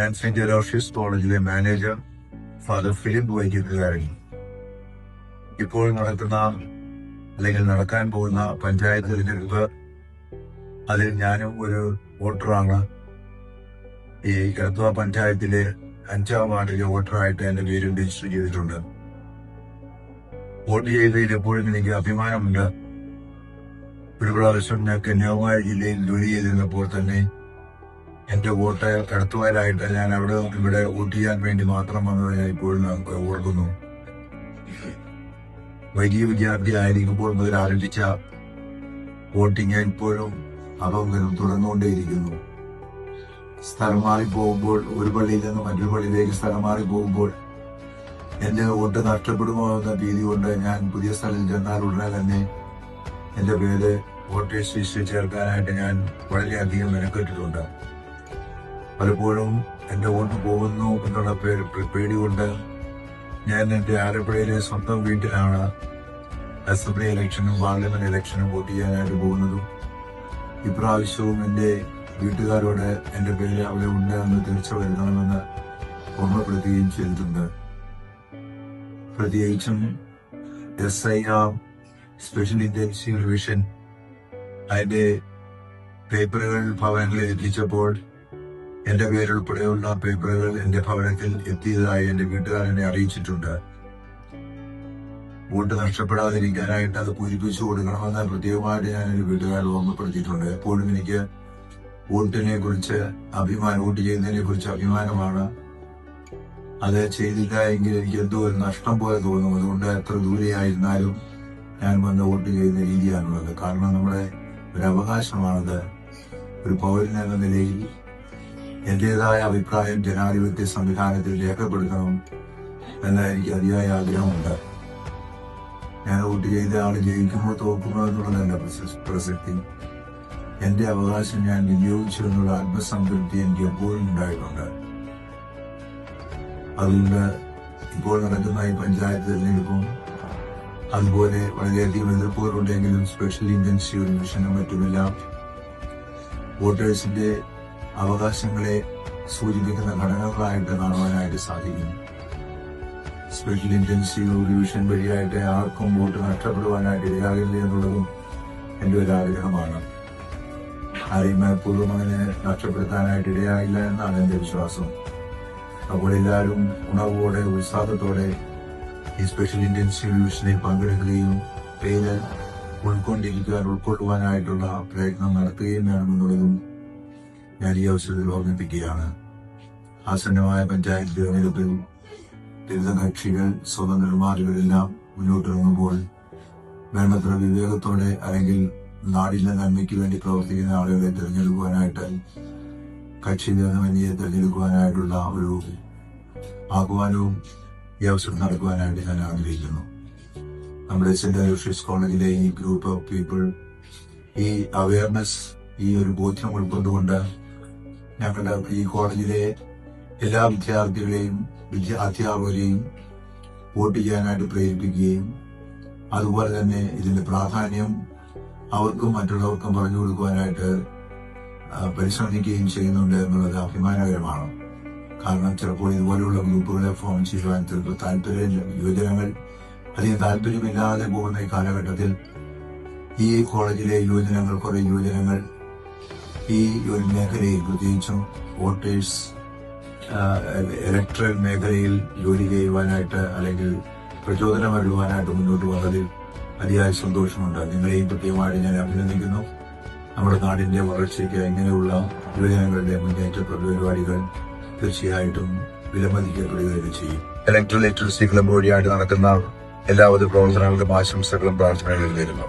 ഞാൻ saint Aloysius കോളേജിലെ manager father Philip വൈദ്യുതകാരൻ. ഇപ്പോൾ നടക്കുന്ന അല്ലെങ്കിൽ നടക്കാൻ പോകുന്ന പഞ്ചായത്ത് തിരഞ്ഞെടുപ്പ്, അതിൽ ഞാനും ഒരു വോട്ടറാണ്. ഈ എടത്വ പഞ്ചായത്തിലെ 5ാം വാർഡിലെ വോട്ടറായിട്ട് എന്റെ പേരും രജിസ്റ്റർ ചെയ്തിട്ടുണ്ട്. വോട്ട് ചെയ്തതിൽ എപ്പോഴും എനിക്ക് അഭിമാനമുണ്ട്. ഒരു പ്രാവശ്യം ഞാൻ കന്യാകുമാരി ജില്ലയിൽ ജോലി ചെയ്തിരുന്നപ്പോൾ തന്നെ എന്റെ വോട്ട് എടത്വയിലായിട്ട് ഞാൻ അവിടെ ഇവിടെ വോട്ട് ചെയ്യാൻ വേണ്ടി മാത്രം വന്നത് ഞാൻ ഇപ്പോഴും ഓർക്കുന്നു. വലിയ വിദ്യാർത്ഥിയായിരിക്കുമ്പോൾ മുതൽ ആരംഭിച്ച വോട്ടിംഗ് ഇപ്പോഴും അപകടം തുടർന്നുകൊണ്ടേയിരിക്കുന്നു. സ്ഥലം മാറി പോകുമ്പോൾ, ഒരു പള്ളിയിൽ നിന്ന് മറ്റൊരു പള്ളിയിലേക്ക് സ്ഥലം മാറി പോകുമ്പോൾ എന്റെ വോട്ട് നഷ്ടപ്പെടുമോ എന്ന ഭീതി കൊണ്ട് ഞാൻ പുതിയ സ്ഥലം ചെന്നാൽ ഉടനെ തന്നെ എന്റെ പേര് വോട്ടേഴ്സ് ലിസ്റ്റിൽ ചേർക്കാനായിട്ട് ഞാൻ വളരെയധികം മെനക്കെട്ടിട്ടുണ്ട്. പലപ്പോഴും എന്റെ വോട്ട് പോകുന്നു എന്നുള്ള പേടി കൊണ്ട് ഞാൻ എന്റെ ആലപ്പുഴയിലെ സ്വന്തം വീട്ടിലാണ് അസംബ്ലി ഇലക്ഷനും പാർലമെന്റ് ഇലക്ഷനും വോട്ട് ചെയ്യാനായിട്ട് പോകുന്നതും ഇപ്രാവശ്യവും എന്റെ വീട്ടുകാരോട് എന്റെ പേര് അവിടെ ഉണ്ട് എന്ന് തീർച്ച വരുത്തണമെന്ന് ഓർമ്മപ്പെടുത്തുകയും ചെയ്തിട്ടുണ്ട്. പ്രത്യേകിച്ചും SIR സ്പെഷ്യൽ ഇന്റൻസീവ് റിവിഷൻ അതിന്റെ പേപ്പറുകൾ ഭവനങ്ങളിൽ എത്തിച്ചപ്പോൾ എന്റെ പേരുൾപ്പെടെയുള്ള പേപ്പറുകൾ എന്റെ ഭവനത്തിൽ എത്തിയതായി എന്റെ വീട്ടുകാർ എന്നെ അറിയിച്ചിട്ടുണ്ട്. വോട്ട് നഷ്ടപ്പെടാതിരിക്കാനായിട്ട് അത് പൂരിപ്പിച്ചു കൊടുക്കണമെന്ന് പ്രത്യേകമായിട്ട് ഞാൻ എന്റെ വീട്ടുകാരെ ഓർമ്മപ്പെടുത്തിയിട്ടുണ്ട്. എപ്പോഴും എനിക്ക് വോട്ടിനെ കുറിച്ച് വോട്ട് ചെയ്യുന്നതിനെ കുറിച്ച് അഭിമാനമാണ്. അത് ചെയ്തില്ല എങ്കിൽ എനിക്ക് എന്തോ ഒരു നഷ്ടം പോലെ തോന്നും. അതുകൊണ്ട് എത്ര ദൂരെയായിരുന്നാലും ഞാൻ വന്ന് വോട്ട് ചെയ്യുന്ന രീതിയാണുള്ളത്. കാരണം നമ്മുടെ ഒരു അവകാശമാണത്. ഒരു പൗരൻ എന്ന നിലയിൽ എന്റേതായ അഭിപ്രായം ജനാധിപത്യ സംവിധാനത്തിൽ രേഖപ്പെടുത്തണം എന്ന് എനിക്ക് അതിയായ ആഗ്രഹമുണ്ട്. ഞാൻ വോട്ട് ചെയ്ത ആള് ജയിക്കുമോ തോക്കുമോ എന്നുള്ളതല്ല പ്രസക്തി. എന്റെ അവകാശം ഞാൻ വിനിയോഗിച്ചു എന്നുള്ള ആത്മസംതൃപ്തി എനിക്ക് എപ്പോഴും ഉണ്ടായിട്ടുണ്ട്. അതുകൊണ്ട് ഇപ്പോൾ നടക്കുന്ന ഈ പഞ്ചായത്ത് തിരഞ്ഞെടുപ്പും അതുപോലെ വളരെയധികം എതിർപ്പുകളുണ്ടെങ്കിലും സ്പെഷ്യൽ ഇന്റൻസീവ് റിവിഷനും മറ്റുമെല്ലാം വോട്ടേഴ്സിന്റെ അവകാശങ്ങളെ സൂചിപ്പിക്കുന്ന ഘടകങ്ങളായിട്ട് കാണുവാനായിട്ട് സാധിക്കും. സ്പെഷ്യൽ ഇന്റൻസീവ് റിവിഷൻ വഴിയായിട്ട് ആർക്കും വോട്ട് നഷ്ടപ്പെടുവാനായിട്ട് ഇടയാകില്ല എന്നുള്ളതും എന്റെ ഒരു ആഗ്രഹമാണ്. ആരെയും എപ്പോഴും അങ്ങനെ നഷ്ടപ്പെടുത്താനായിട്ട് ഇടയാകില്ല എന്നാണ് എന്റെ വിശ്വാസം. അപ്പോൾ എല്ലാവരും ഉണർവോടെ ഉത്സാഹത്തോടെ ഈ സ്പെഷ്യൽ ഇന്റൻസീവ് റിവിഷനിൽ പങ്കെടുക്കുകയും പേര് ഉൾക്കൊള്ളുവാനായിട്ടുള്ള പ്രയത്നം നടത്തുകയും വേണമെന്നുള്ളതും ഞാൻ ഈ അവസരത്തിൽ ഓർമ്മിപ്പിക്കുകയാണ്. ആസന്നമായ പഞ്ചായത്ത് തിരഞ്ഞെടുപ്പിൽ വിവിധ കക്ഷികൾ, സ്വതന്ത്രന്മാരുകളെല്ലാം മുന്നോട്ടിറങ്ങുമ്പോൾ വേണ്ടത്ര വിവേകത്തോടെ അല്ലെങ്കിൽ നാടിന്റെ നന്മയ്ക്ക് വേണ്ടി പ്രവർത്തിക്കുന്ന ആളുകളെ തിരഞ്ഞെടുക്കുവാനായിട്ട്, കക്ഷിഭേദമന്യെ തിരഞ്ഞെടുക്കുവാനായിട്ടുള്ള ഒരു ആഹ്വാനവും ഈ അവസരം നടക്കുവാനായിട്ട് ഞാൻ ആഗ്രഹിക്കുന്നു. നമ്മുടെ സെന്റ് അലോഷ്യസ് കോളേജിലെ ഈ ഗ്രൂപ്പ് ഓഫ് പീപ്പിൾ ഈ അവയർനെസ്, ഈ ഒരു ബോധ്യം ഉൾക്കൊണ്ടുകൊണ്ട് ഞങ്ങളുടെ ഈ കോളേജിലെ എല്ലാ വിദ്യാർത്ഥികളെയും അധ്യാപകരെയും വോട്ട് ചെയ്യാനായിട്ട് പ്രേരിപ്പിക്കുകയും അതുപോലെ തന്നെ ഇതിന്റെ പ്രാധാന്യം അവർക്കും മറ്റുള്ളവർക്കും പറഞ്ഞു കൊടുക്കുവാനായിട്ട് പരിശ്രമിക്കുകയും ചെയ്യുന്നുണ്ട് എന്നുള്ളത് അഭിമാനകരമാണ്. കാരണം ചിലപ്പോൾ ഇതുപോലെയുള്ള ഗ്രൂപ്പുകളെ ഫോം ചെയ്യുവാൻ ചിലപ്പോൾ യുവജനങ്ങൾ അധികം താല്പര്യമില്ലാതെ പോകുന്ന ഈ കാലഘട്ടത്തിൽ ഈ കോളേജിലെ കുറെ യുവജനങ്ങൾ ഈ ഒരു മേഖലയിൽ, പ്രത്യേകിച്ചും വോട്ടേഴ്സ് ഇലക്ട്രൽ മേഖലയിൽ ജോലി ചെയ്യുവാനായിട്ട് അല്ലെങ്കിൽ പ്രചോദനം നൽകുവാനായിട്ട് മുന്നോട്ട് വന്നതിൽ അതിയായ സന്തോഷമുണ്ട്. നിങ്ങളെയും പ്രത്യേകമായിട്ട് ഞാൻ അഭിനന്ദിക്കുന്നു. നമ്മുടെ നാടിന്റെ വളർച്ചയ്ക്ക് ഇങ്ങനെയുള്ള യുവജനങ്ങളുടെ മുന്നേറ്റ പരിപാടികൾ തീർച്ചയായിട്ടും വിലമതിക്കപ്പെടുകയും ചെയ്യും. ഇലക്ട്രൽ ലിറ്ററസി ക്ലബ് വഴിയായിട്ട് നടക്കുന്ന എല്ലാവിധ പ്രവർത്തനങ്ങൾക്കും ആശംസകളും പ്രാർത്ഥനകളും നേരുന്നു.